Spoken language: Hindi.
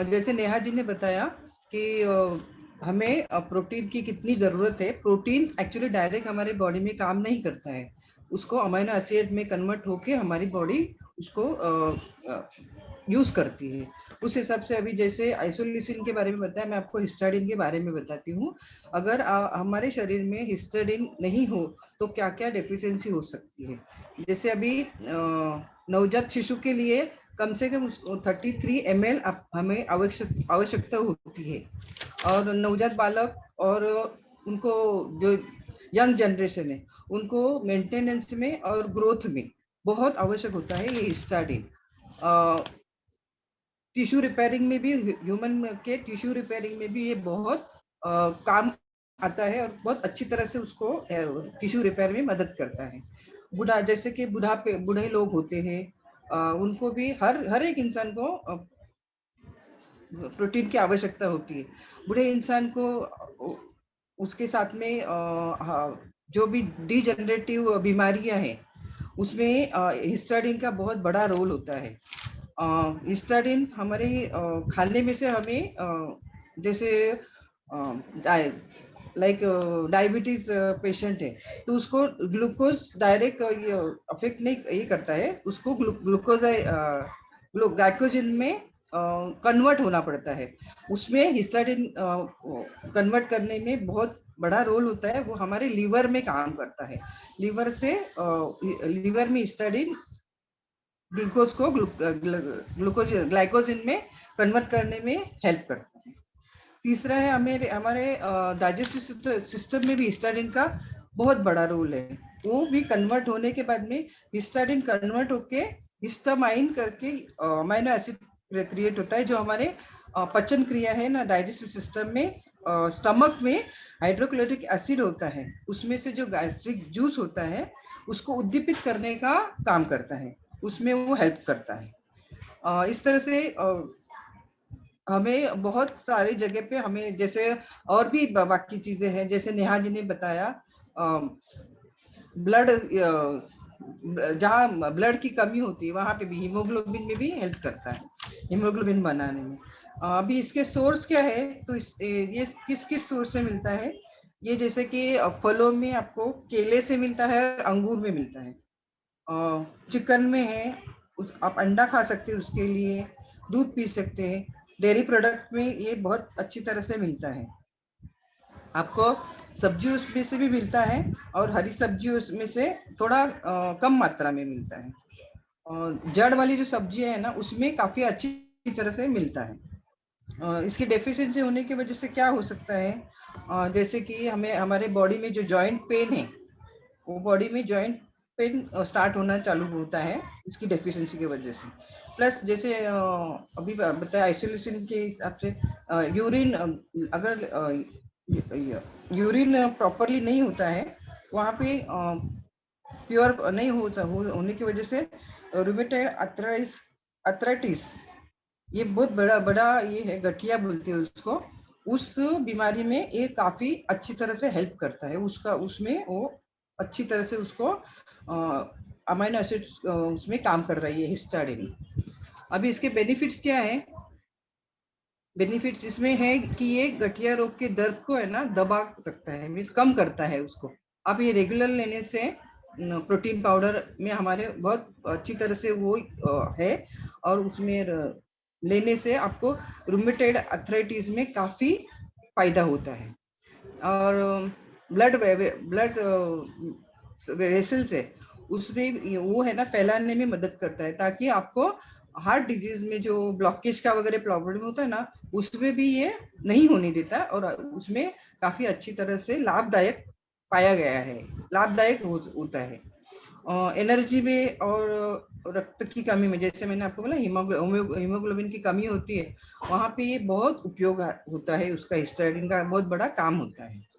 जैसे नेहा जी ने बताया कि हमें प्रोटीन की कितनी ज़रूरत है। प्रोटीन एक्चुअली डायरेक्ट हमारे बॉडी में काम नहीं करता है, उसको अमीनो एसिड में कन्वर्ट होके हमारी बॉडी उसको यूज़ करती है। उस हिसाब से अभी जैसे आइसोल्यूसिन के बारे में बताया, मैं आपको हिस्टाडीन के बारे में बताती हूँ। अगर हमारे शरीर में हिस्टाडीन नहीं हो तो क्या क्या डेफिशिएंसी हो सकती है। जैसे अभी नवजात शिशु के लिए कम से कम 33 ml हमें आवश्यकता होती है, और नवजात बालक और उनको जो यंग जनरेशन है उनको मेंटेनेंस में और ग्रोथ में बहुत आवश्यक होता है ये हिस्टाडीन। टिश्यू रिपेयरिंग में भी, ह्यूमन के टिश्यू रिपेयरिंग में भी ये बहुत काम आता है और बहुत अच्छी तरह से उसको टिश्यू रिपेयर में मदद करता है। जैसे कि बूढ़े लोग होते हैं, उनको भी हर एक इंसान को प्रोटीन की आवश्यकता होती है। बूढ़े इंसान को उसके साथ में जो भी डिजेनरेटिव बीमारियां हैं उसमें हिस्टाडीन का बहुत बड़ा रोल होता है। हिस्टाडीन हमारे खाने में से हमें जैसे लाइक डायबिटीज पेशेंट है तो उसको ग्लूकोज डायरेक्ट अफेक्ट नहीं ये करता है, उसको ग्लूकोज ग्लाइकोजन में कन्वर्ट होना पड़ता है। उसमें हिस्टाडीन कन्वर्ट करने में बहुत बड़ा रोल होता है, वो हमारे लीवर में काम करता है। लीवर में हिस्टाडीन ग्लूकोज को ग्लूकोज ग्लाइकोजन में कन्वर्ट करने में हेल्प करता है। तीसरा है हमारे डाइजेस्टिव सिस्टम में भी हिस्टाडीन का बहुत बड़ा रोल है। वो भी कन्वर्ट होने के बाद में हिस्टाडीन कन्वर्ट होके हिस्टामाइन करके अमीनो एसिड क्रिएट होता है, जो हमारे पचन क्रिया है ना, डाइजेस्टिव सिस्टम में स्टमक में हाइड्रोक्लोरिक एसिड होता है, उसमें से जो गैस्ट्रिक जूस होता है उसको उद्दीपित करने का काम करता है, उसमें वो हेल्प करता है। इस तरह से हमें बहुत सारी जगह पे हमें जैसे और भी बाकी चीजें हैं, जैसे नेहा जी ने बताया ब्लड, जहाँ ब्लड की कमी होती है वहां पे भी हीमोग्लोबिन में भी हेल्प करता है, हीमोग्लोबिन बनाने में। अभी इसके सोर्स क्या है, तो ये किस किस सोर्स से मिलता है? ये जैसे कि फलों में आपको केले से मिलता है, अंगूर में मिलता है, चिकन में है, आप अंडा खा सकते हैं, उसके लिए दूध पी सकते हैं। डेयरी प्रोडक्ट में ये बहुत अच्छी तरह से मिलता है। आपको सब्जी उसमें से भी मिलता है और हरी सब्जी उसमें से थोड़ा कम मात्रा में मिलता है। जड़ वाली जो सब्जी है ना उसमें काफी अच्छी तरह से मिलता है। इसकी डेफिशिएंसी होने की वजह से क्या हो सकता है, जैसे कि हमें हमारे बॉडी में जो जॉइंट पेन है, वो बॉडी में जॉइंट पेन स्टार्ट होना चालू होता है इसकी डेफिशिएंसी की वजह से। प्लस जैसे अभी बताया आइसोल्यूसिन के हिसाब से यूरिन, अगर यूरिन प्रॉपरली नहीं होता है वहाँ पे प्योर नहीं होने की वजह से रूमेटॉइड अर्थराइटिस, ये बहुत बड़ा ये है, गठिया बोलते हैं उसको। उस बीमारी में ये काफी अच्छी तरह से हेल्प करता है, उसमें वो अच्छी तरह से उसको अमीनो एसिड उसमें काम कर रही है हिस्टाडीन। अभी इसके बेनिफिट्स क्या है? बेनिफिट्स इसमें है कि ये गठिया रोग के दर्द को है ना दबा सकता है, मीन्स कम करता है उसको। आप ये रेगुलर लेने से प्रोटीन पाउडर में हमारे बहुत अच्छी तरह से वो है, और उसमें लेने से आपको रूमेटॉइड अर्थराइटिस में काफी फायदा होता है। और ब्लड वेसल्स है उसमें वो है ना फैलाने में मदद करता है, ताकि आपको हार्ट डिजीज में जो ब्लॉकेज का वगैरह प्रॉब्लम होता है ना उसमें भी ये नहीं होने देता, और उसमें काफी अच्छी तरह से लाभदायक पाया गया है, लाभदायक होता है। एनर्जी में और रक्त की कमी में, जैसे मैंने आपको बोला हीमोग्लोबिन की कमी होती है, वहां पे ये बहुत उपयोग होता है, उसका हिस्टाडीन का बहुत बड़ा काम होता है।